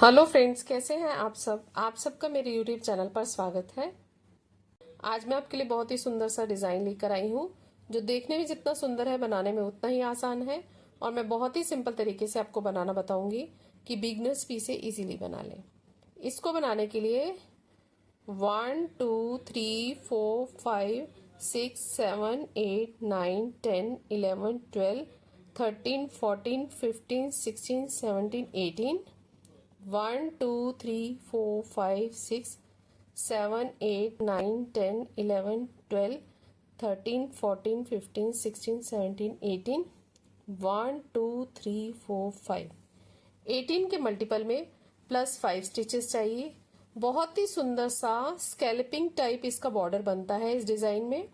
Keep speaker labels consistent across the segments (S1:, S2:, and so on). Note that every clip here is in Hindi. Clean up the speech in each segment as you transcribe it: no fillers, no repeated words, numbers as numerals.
S1: हेलो फ्रेंड्स, कैसे हैं आप सबका मेरे यूट्यूब चैनल पर स्वागत है। आज मैं आपके लिए बहुत ही सुंदर सा डिज़ाइन लेकर आई हूँ, जो देखने में जितना सुंदर है बनाने में उतना ही आसान है। और मैं बहुत ही सिंपल तरीके से आपको बनाना बताऊंगी कि बिगनर्स भी इसे इजीली बना लें। इसको बनाने के लिए 1 2 3 4 5 6 7 8 9 10 11 12 13 14 15 16 17 18 1 2 3 4 5 6 7 8 9 10 11 12 13 14 15 16 17 18 1 2 3 4 5 18 के मल्टीपल में प्लस 5 स्टिचेस चाहिए। बहुत ही सुंदर सा स्कैल्पिंग टाइप इसका बॉर्डर बनता है। इस डिजाइन में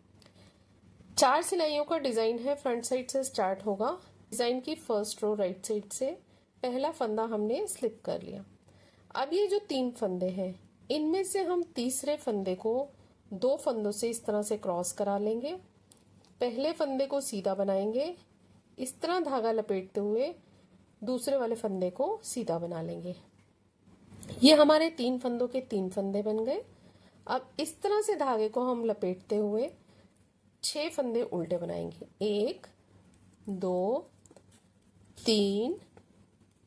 S1: 4 सिलाइयों का डिजाइन है। फ्रंट साइड से स्टार्ट होगा। डिजाइन की फर्स्ट रो राइट साइड से पहला फंदा हमने स्लिप कर लिया। अब ये जो 3 फंदे हैं, इनमें से हम तीसरे फंदे को 2 फंदों से इस तरह से क्रॉस करा लेंगे। पहले फंदे को सीधा बनाएंगे, इस तरह धागा लपेटते हुए दूसरे वाले फंदे को सीधा बना लेंगे। ये हमारे 3 फंदों के 3 फंदे बन गए। अब इस तरह से धागे को हम लपेटते हुए 6 फंदे उल्टे बनाएंगे। 1 2 3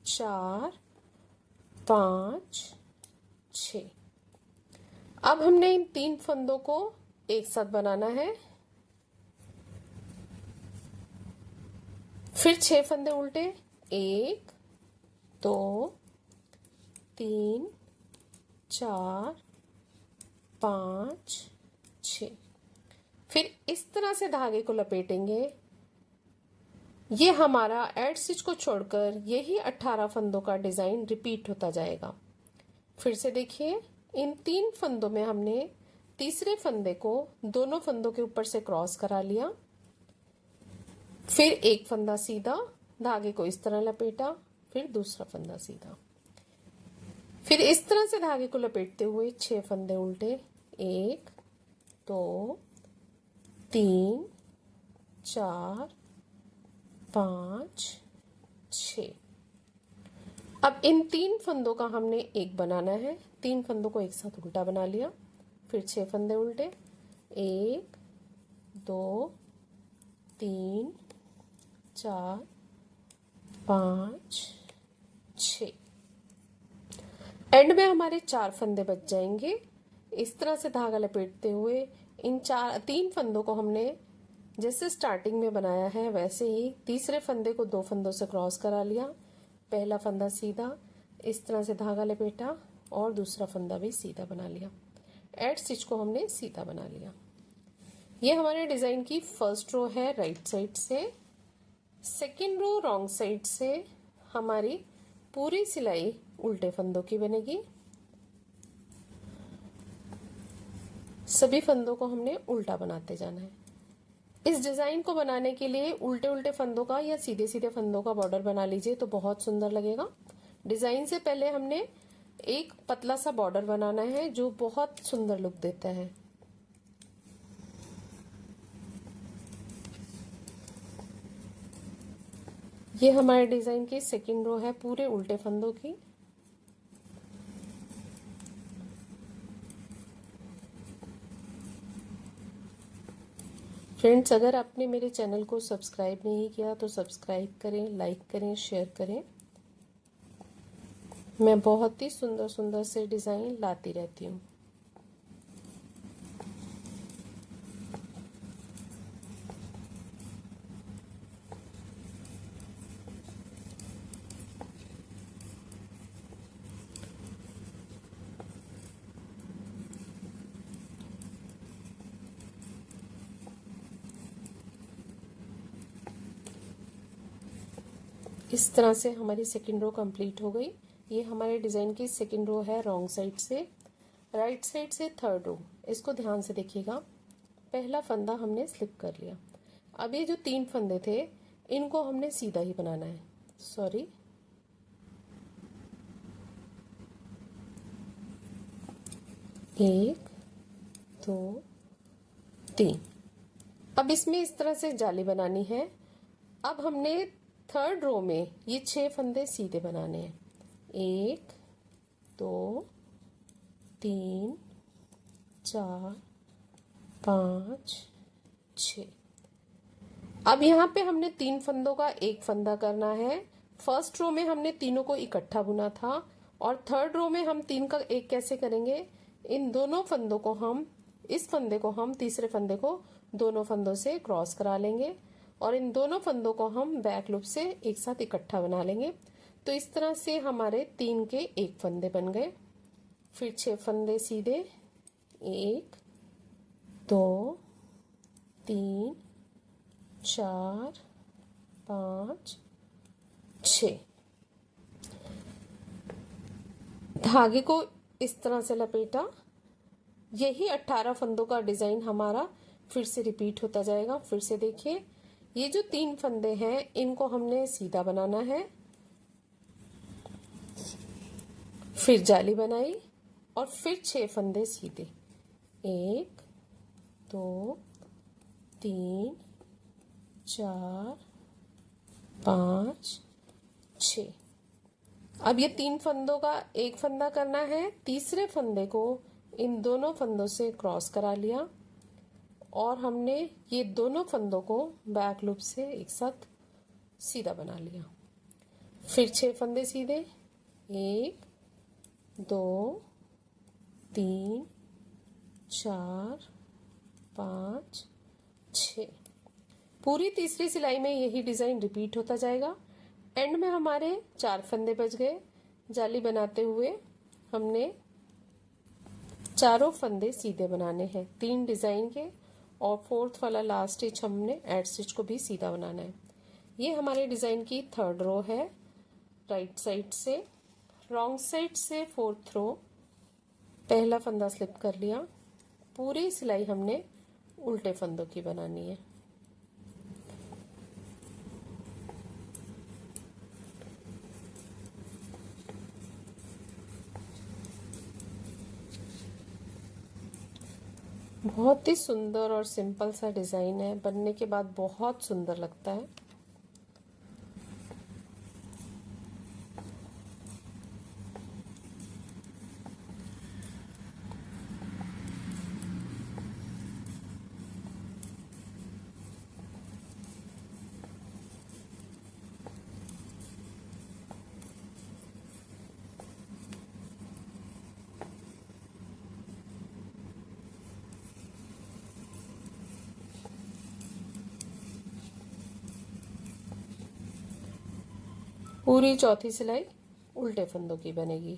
S1: 4 5 6। अब हमने इन 3 फंदों को एक साथ बनाना है। फिर 6 फंदे उल्टे, 1 2 3 4 5 6। फिर इस तरह से धागे को लपेटेंगे। ये हमारा एड स्टिच को छोड़कर यही 18 फंदों का डिजाइन रिपीट होता जाएगा। फिर से देखिए, इन 3 फंदों में हमने तीसरे फंदे को दोनों फंदों के ऊपर से क्रॉस करा लिया। फिर एक फंदा सीधा, धागे को इस तरह लपेटा, फिर दूसरा फंदा सीधा। फिर इस तरह से धागे को लपेटते हुए 6 फंदे उल्टे, 1 2 3 4 5 6। अब इन 3 फंदों का हमने एक बनाना है। 3 फंदों को एक साथ उल्टा बना लिया। फिर 6 फंदे उल्टे, 1 2 3 4 5 6। एंड में हमारे 4 फंदे बच जाएंगे। इस तरह से धागा लपेटते हुए इन 3 फंदों को हमने जैसे स्टार्टिंग में बनाया है वैसे ही तीसरे फंदे को 2 फंदों से क्रॉस करा लिया। पहला फंदा सीधा, इस तरह से धागा लपेटा और दूसरा फंदा भी सीधा बना लिया। एड स्टिच को हमने सीधा बना लिया। ये हमारे डिजाइन की फर्स्ट रो है राइट साइड से। सेकेंड रो रॉन्ग साइड से हमारी पूरी सिलाई उल्टे फंदों की बनेगी। सभी फंदों को हमने उल्टा बनाते जाना है। इस डिजाइन को बनाने के लिए उल्टे उल्टे फंदों का या सीधे सीधे फंदों का बॉर्डर बना लीजिए तो बहुत सुंदर लगेगा। डिजाइन से पहले हमने एक पतला सा बॉर्डर बनाना है जो बहुत सुंदर लुक देता है। ये हमारे डिजाइन की सेकेंड रो है पूरे उल्टे फंदों की। फ्रेंड्स, अगर आपने मेरे चैनल को सब्सक्राइब नहीं किया तो सब्सक्राइब करें, लाइक करें, शेयर करें। मैं बहुत ही सुंदर सुंदर से डिज़ाइन लाती रहती हूँ। इस तरह से हमारी सेकेंड रो कंप्लीट हो गई। ये हमारे डिज़ाइन की सेकेंड रो है रॉन्ग साइड से। राइट साइड से थर्ड रो, इसको ध्यान से देखिएगा। पहला फंदा हमने स्लिप कर लिया। अब ये जो 3 फंदे थे इनको हमने सीधा ही बनाना है। सॉरी, एक 2 3। अब इसमें इस तरह से जाली बनानी है। अब हमने थर्ड रो में ये 6 फंदे सीधे बनाने हैं। 1 2 3 4 5 6। अब यहाँ पे हमने 3 फंदों का एक फंदा करना है। फर्स्ट रो में हमने तीनों को इकट्ठा बुना था और थर्ड रो में हम 3 का एक कैसे करेंगे, इन दोनों फंदों को हम, इस फंदे को हम तीसरे फंदे को दोनों फंदों से क्रॉस करा लेंगे और इन दोनों फंदों को हम बैक लूप से एक साथ इकट्ठा बना लेंगे। तो इस तरह से हमारे 3 के एक फंदे बन गए। फिर 6 फंदे सीधे, 1 2 3 4 5 6। धागे को इस तरह से लपेटा। यही 18 फंदों का डिजाइन हमारा फिर से रिपीट होता जाएगा। फिर से देखिए, ये जो 3 फंदे हैं इनको हमने सीधा बनाना है, फिर जाली बनाई और फिर 6 फंदे सीधे, 1 2 3 4 5 6। अब ये 3 फंदों का एक फंदा करना है। तीसरे फंदे को इन दोनों फंदों से क्रॉस करा लिया और हमने ये दोनों फंदों को बैक लूप से एक साथ सीधा बना लिया। फिर 6 फंदे सीधे, 1 2 3 4 5 6। पूरी तीसरी सिलाई में यही डिजाइन रिपीट होता जाएगा। एंड में हमारे 4 फंदे बच गए। जाली बनाते हुए हमने चारों फंदे सीधे बनाने हैं 3 डिजाइन के और 4th वाला लास्ट स्टिच हमने एड स्टिच को भी सीधा बनाना है। ये हमारे डिजाइन की 3rd रो है। राइट साइड से, रॉन्ग साइड से 4th रो, पहला फंदा स्लिप कर लिया। पूरी सिलाई हमने उल्टे फंदों की बनानी है। बहुत ही सुंदर और सिंपल सा डिजाइन है, बनने के बाद बहुत सुंदर लगता है। पूरी चौथी सिलाई उल्टे फंदों की बनेगी।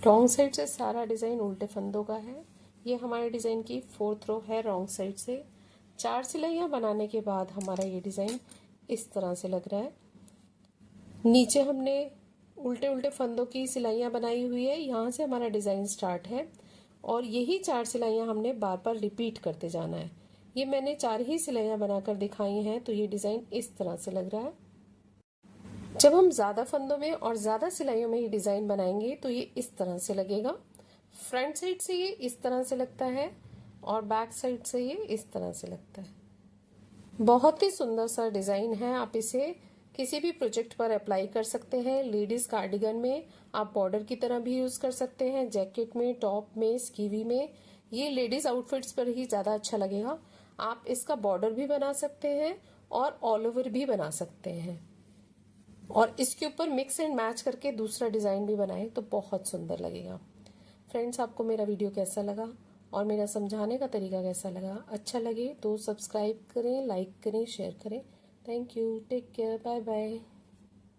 S1: रॉन्ग साइड से सारा डिजाइन उल्टे फंदों का है। ये हमारे डिजाइन की 4th रो है। रॉन्ग साइड से 4 सिलाइयां बनाने के बाद हमारा ये डिजाइन इस तरह से लग रहा है। नीचे हमने उल्टे उल्टे फंदों की सिलाइयां बनाई हुई है, यहाँ से हमारा डिजाइन स्टार्ट है और यही 4 सिलाइयां हमने बार बार रिपीट करते जाना है। ये मैंने 4 ही सिलाइयां बनाकर दिखाई हैं, तो ये डिजाइन इस तरह से लग रहा है। जब हम ज्यादा फंदों में और ज्यादा सिलाइयों में ये डिजाइन बनाएंगे तो ये इस तरह से लगेगा। फ्रंट साइड से ये इस तरह से लगता है और बैक साइड से ये इस तरह से लगता है। बहुत ही सुंदर सा डिजाइन है। आप इसे किसी भी प्रोजेक्ट पर अप्लाई कर सकते हैं। लेडीज कार्डिगन में आप बॉर्डर की तरह भी यूज कर सकते हैं, जैकेट में, टॉप में, स्कीवी में। ये लेडीज आउटफिट्स पर ही ज्यादा अच्छा लगेगा। आप इसका बॉर्डर भी बना सकते हैं और ऑल ओवर भी बना सकते हैं और इसके ऊपर मिक्स एंड मैच करके दूसरा डिजाइन भी बनाएं तो बहुत सुंदर लगेगा। फ्रेंड्स, आपको मेरा वीडियो कैसा लगा और मेरा समझाने का तरीका कैसा लगा? अच्छा लगे तो सब्सक्राइब करें, लाइक करें, शेयर करें। Thank you, take care, bye bye.